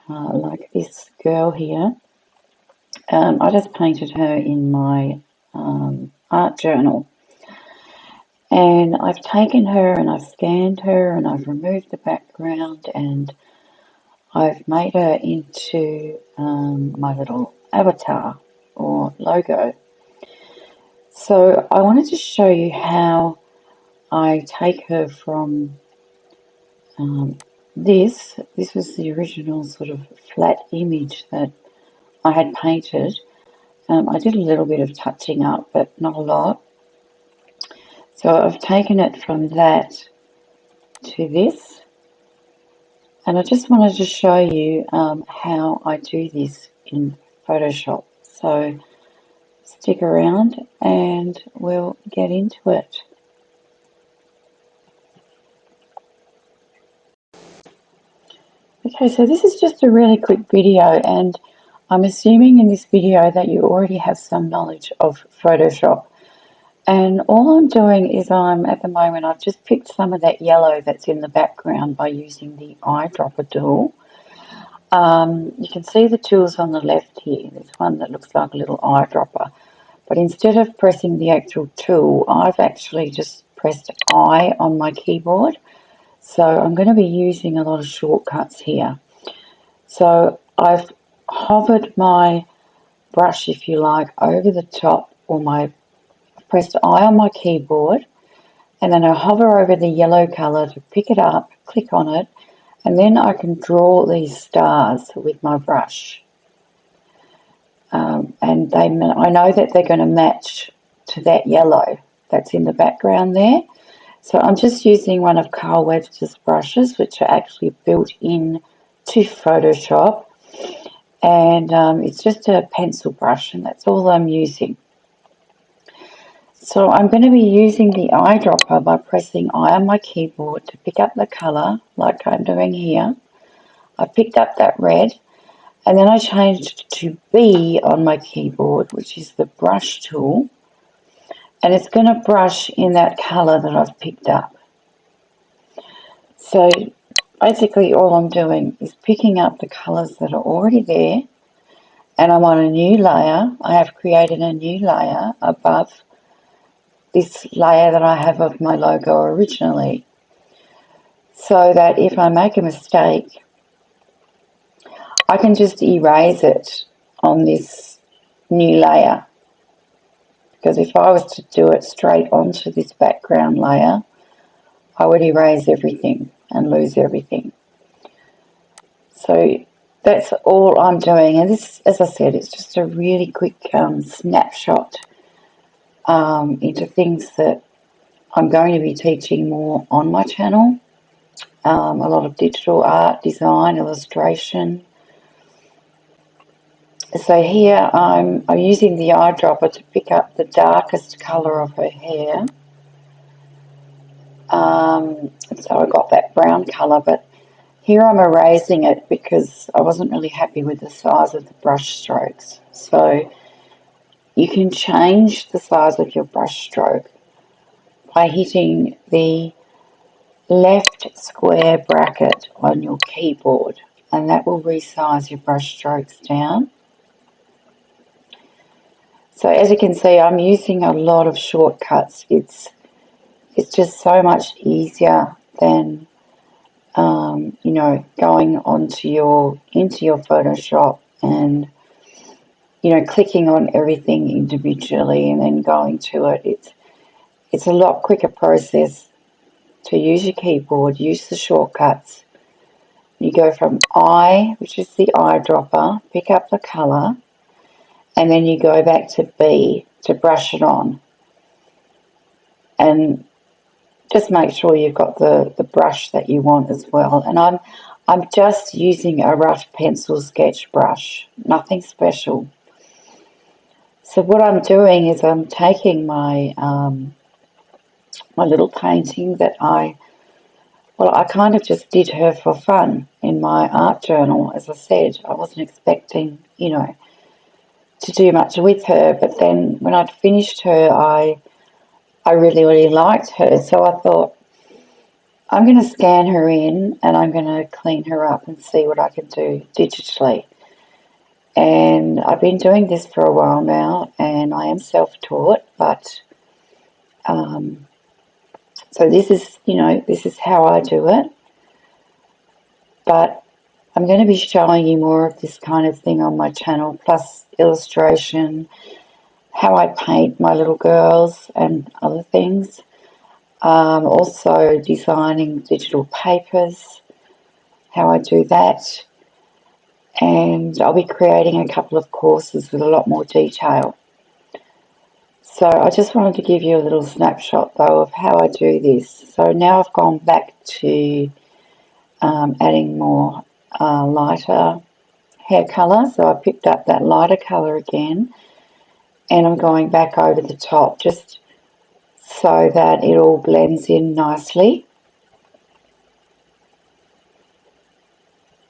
like this girl here. I just painted her in my art journal, and I've taken her and I've scanned her and I've removed the background and I've made her into my little avatar or logo. So I wanted to show you how I take her from this was the original sort of flat image that I had painted. I did a little bit of touching up, but not a lot. So I've taken it from that to this, and I just wanted to show you how I do this in Photoshop. So stick around and we'll get into it. Okay, so this is just a really quick video, and I'm assuming in this video that you already have some knowledge of Photoshop. And all I'm doing is at the moment, I've just picked some of that yellow that's in the background by using the eyedropper tool. You can see the tools on the left here. There's one that looks like a little eyedropper. But instead of pressing the actual tool, I've actually just pressed I on my keyboard. So I'm going to be using a lot of shortcuts here. So I've hovered my brush, if you like, over the top, or pressed I on my keyboard, and then I hover over the yellow colour to pick it up, click on it, and then I can draw these stars with my brush. And I know that they're going to match to that yellow that's in the background there. So I'm just using one of Carl Webster's brushes, which are actually built in to Photoshop, and it's just a pencil brush, and that's all I'm using. So I'm going to be using the eyedropper by pressing I on my keyboard to pick up the colour, like I'm doing here. I picked up that red, and then I changed to B on my keyboard, which is the brush tool, and it's going to brush in that colour that I've picked up. So basically all I'm doing is picking up the colours that are already there, and I'm on a new layer. I have created a new layer above this layer that I have of my logo originally, so that if I make a mistake, I can just erase it on this new layer. Because if I was to do it straight onto this background layer, I would erase everything and lose everything. So that's all I'm doing, and this, as I said, it's just a really quick snapshot into things that I'm going to be teaching more on my channel. A lot of digital art, design, illustration. So here I'm using the eyedropper to pick up the darkest colour of her hair. So I got that brown colour, but here I'm erasing it because I wasn't really happy with the size of the brush strokes. So you can change the size of your brush stroke by hitting the left square bracket on your keyboard, and that will resize your brush strokes down. So as you can see, I'm using a lot of shortcuts. It's just so much easier than you know, going into your Photoshop and, you know, clicking on everything individually and then going to it. It's a lot quicker process to use your keyboard, use the shortcuts. You go from I, which is the eyedropper, pick up the colour, and then you go back to B to brush it on. And just make sure you've got the brush that you want as well. And I'm just using a rough pencil sketch brush, nothing special. So what I'm doing is I'm taking my my little painting that I kind of just did her for fun in my art journal. As I said, I wasn't expecting, you know, to do much with her, but then when I'd finished her, I really, really liked her. So I thought, I'm going to scan her in and I'm going to clean her up and see what I can do digitally. And I've been doing this for a while now, and I am self-taught, but so this is, this is how I do it. But I'm going to be showing you more of this kind of thing on my channel, plus illustration, how I paint my little girls and other things. Also designing digital papers, how I do that. And I'll be creating a couple of courses with a lot more detail. So I just wanted to give you a little snapshot though of how I do this. So now I've gone back to adding more lighter hair colour. So I picked up that lighter colour again, and I'm going back over the top just so that it all blends in nicely.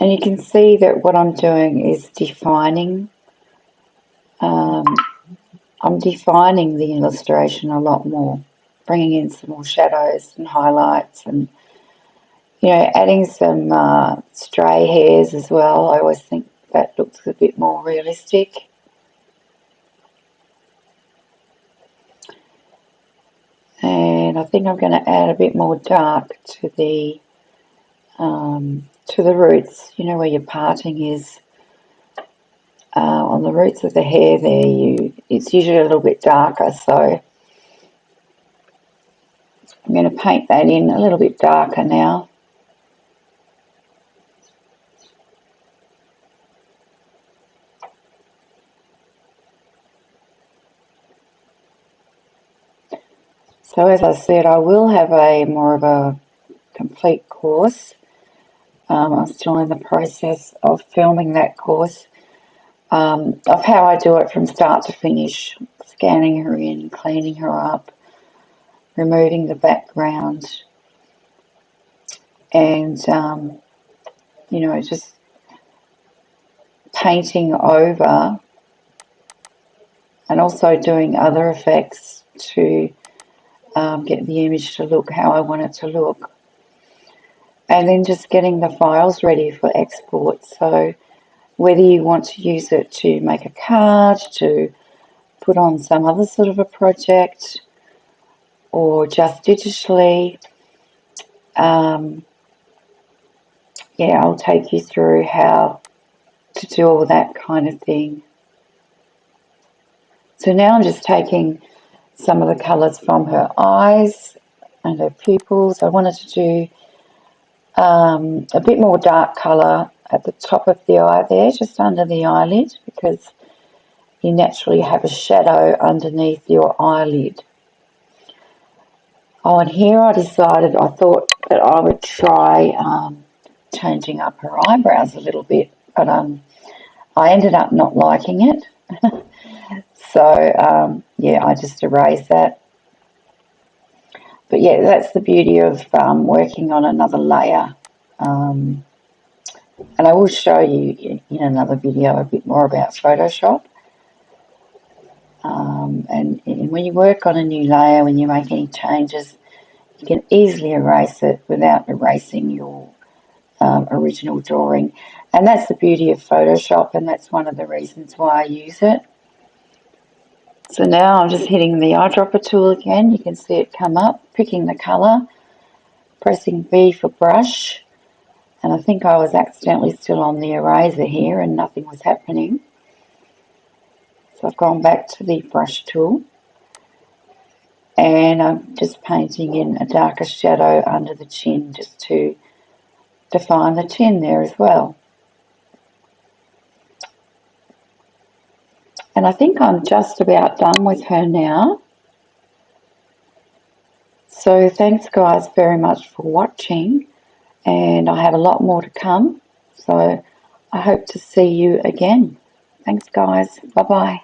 And you can see that what I'm doing is defining. I'm defining the illustration a lot more, bringing in some more shadows and highlights, and adding some stray hairs as well. I always think that looks a bit more realistic. And I think I'm going to add a bit more dark to the roots. Where your parting is on the roots of the hair there. It's usually a little bit darker, so I'm going to paint that in a little bit darker now. So as I said, I will have more of a complete course. I'm still in the process of filming that course of how I do it from start to finish, scanning her in, cleaning her up, removing the background, and just painting over, and also doing other effects to get the image to look how I want it to look. And then just getting the files ready for export. So whether you want to use it to make a card, to put on some other sort of a project, or just digitally, I'll take you through how to do all that kind of thing. So now I'm just taking some of the colours from her eyes and her pupils. I wanted to do a bit more dark colour at the top of the eye there, just under the eyelid, because you naturally have a shadow underneath your eyelid. Oh, and here I thought that I would try changing up her eyebrows a little bit, but I ended up not liking it. So, I just erased that. But yeah, that's the beauty of working on another layer. And I will show you in another video a bit more about Photoshop. And when you work on a new layer, when you make any changes, you can easily erase it without erasing your original drawing. And that's the beauty of Photoshop, and that's one of the reasons why I use it. So now I'm just hitting the eyedropper tool again. You can see it come up, picking the colour, pressing B for brush. And I think I was accidentally still on the eraser here and nothing was happening. So I've gone back to the brush tool. And I'm just painting in a darker shadow under the chin just to define the chin there as well. And I think I'm just about done with her now. So thanks guys very much for watching, and I have a lot more to come. So I hope to see you again. Thanks guys. Bye bye.